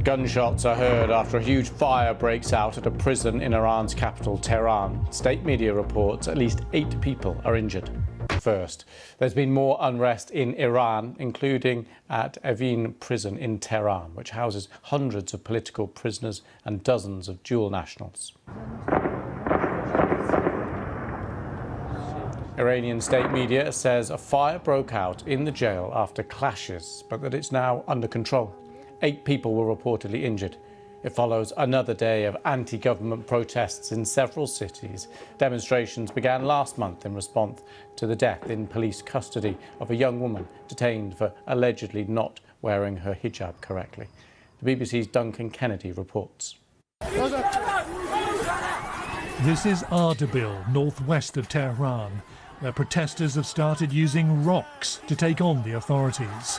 Gunshots are heard after a huge fire breaks out at a prison in Iran's capital, Tehran. State media reports at least 8 people are injured. First, there's been more unrest in Iran, including at Evin prison in Tehran, which houses hundreds of political prisoners and dozens of dual nationals. Iranian state media says a fire broke out in the jail after clashes, but that it's now under control. 8 people were reportedly injured. It follows another day of anti-government protests in several cities. Demonstrations began last month in response to the death in police custody of a young woman detained for allegedly not wearing her hijab correctly. The BBC's Duncan Kennedy reports. This is Ardabil, northwest of Tehran, where protesters have started using rocks to take on the authorities.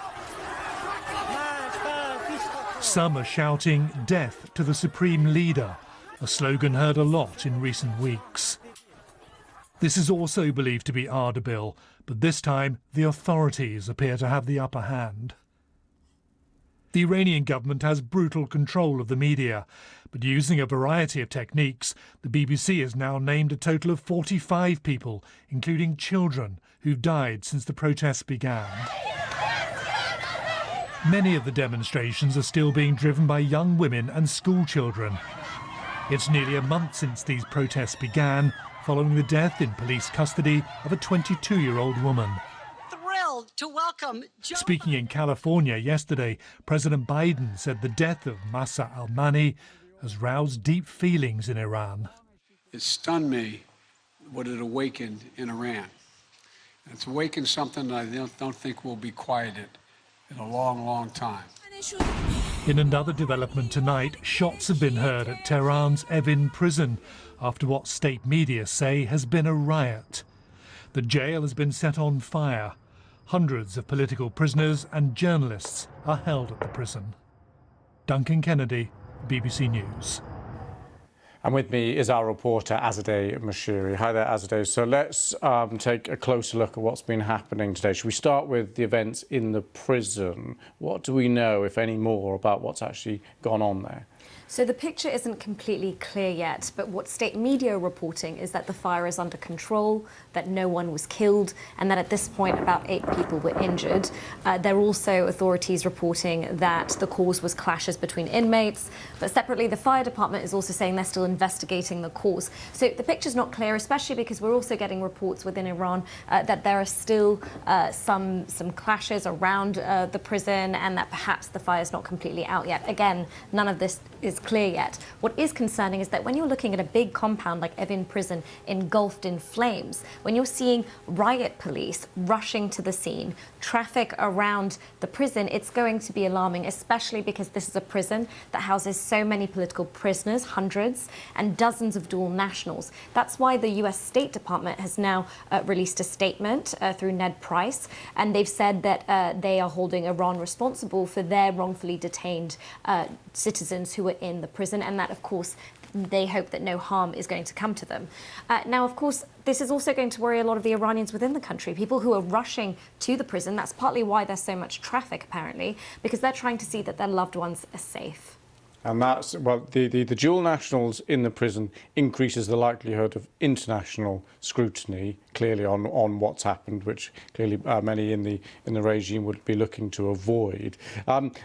Some are shouting "Death to the Supreme Leader," a slogan heard a lot in recent weeks. This is also believed to be Ardabil, but this time the authorities appear to have the upper hand. The Iranian government has brutal control of the media, but using a variety of techniques, the BBC has now named a total of 45 people, including children, who've died since the protests began. Many of the demonstrations are still being driven by young women and school children. It's nearly a month since these protests began, following the death in police custody of a 22-year-old woman. Thrilled to welcome Speaking in California yesterday, President Biden said the death of Mahsa Amini has roused deep feelings in Iran. It stunned me what it awakened in Iran. And it's awakened something that I don't think will be quieted in a long, long time. In another development tonight, shots have been heard at Tehran's Evin prison after what state media say has been a riot. The jail has been set on fire. Hundreds of political prisoners and journalists are held at the prison. Duncan Kennedy, BBC News. And with me is our reporter, Azadeh Moshiri. Hi there, Azadeh. So let's take a closer look at what's been happening today. Should we start with the events in the prison? What do we know, if any more, about what's actually gone on there? So the picture isn't completely clear yet, but what state media are reporting is that the fire is under control, that no one was killed, and that at this point about 8 people were injured. There are also authorities reporting that the cause was clashes between inmates, but separately the fire department is also saying they're still investigating the cause. So the picture's not clear, especially because we're also getting reports within Iran that there are still some clashes around the prison, and that perhaps the fire's not completely out yet. Again, none of this is clear yet. What is concerning is that when you're looking at a big compound like Evin prison engulfed in flames, when you're seeing riot police rushing to the scene, traffic around the prison, it's going to be alarming, especially because this is a prison that houses so many political prisoners, hundreds, and dozens of dual nationals. That's why the US State Department has now released a statement through Ned Price, and they've said that they are holding Iran responsible for their wrongfully detained citizens who are in the prison, and that, of course, they hope that no harm is going to come to them. Now, of course, this is also going to worry a lot of the Iranians within the country, people who are rushing to the prison. That's partly why there's so much traffic, apparently, because they're trying to see that their loved ones are safe. And that's, well, the dual nationals in the prison increases the likelihood of international scrutiny, clearly, on what's happened, which clearly many in the regime would be looking to avoid.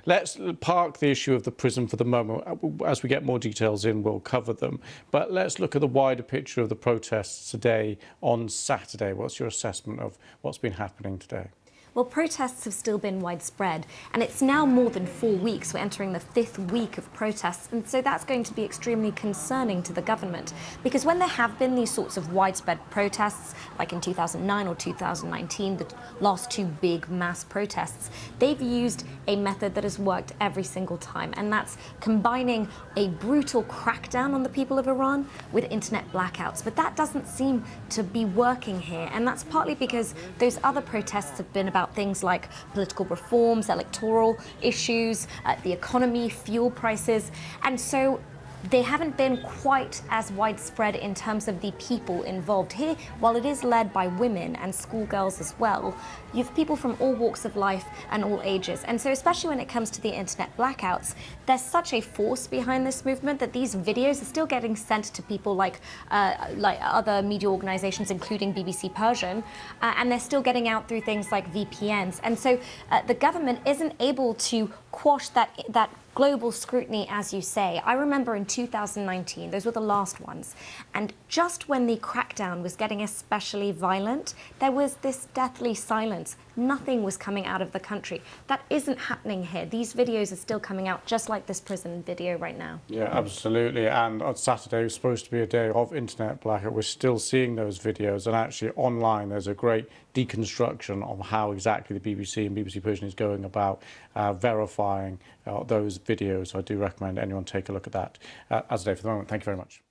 Let's park the issue of the prison for the moment. As we get more details in, we'll cover them. But let's look at the wider picture of the protests today on Saturday. What's your assessment of what's been happening today? Well, protests have still been widespread, and it's now more than 4 weeks. We're entering the 5th week of protests, and so that's going to be extremely concerning to the government, because when there have been these sorts of widespread protests, like in 2009 or 2019, the last 2 big mass protests, they've used a method that has worked every single time, and that's combining a brutal crackdown on the people of Iran with internet blackouts. But that doesn't seem to be working here, and that's partly because those other protests have been about things like political reforms, electoral issues, the economy, fuel prices. And so they haven't been quite as widespread in terms of the people involved. Here, while it is led by women and schoolgirls as well, you have people from all walks of life and all ages. And so especially when it comes to the internet blackouts, there's such a force behind this movement that these videos are still getting sent to people like other media organizations, including BBC Persian, and they're still getting out through things like VPNs. And so the government isn't able to quash that global scrutiny, as you say. I remember in 2019, those were the last ones, and just when the crackdown was getting especially violent, there was this deathly silence. Nothing was coming out of the country. That isn't happening here. These videos are still coming out, just like this prison video right now. Yeah, absolutely. And on Saturday was supposed to be a day of internet blackout. We're still seeing those videos, and actually online there's a great deconstruction of how exactly the BBC and BBC Persian is going about verifying those videos. So I do recommend anyone take a look at that. As a day for the moment, thank you very much.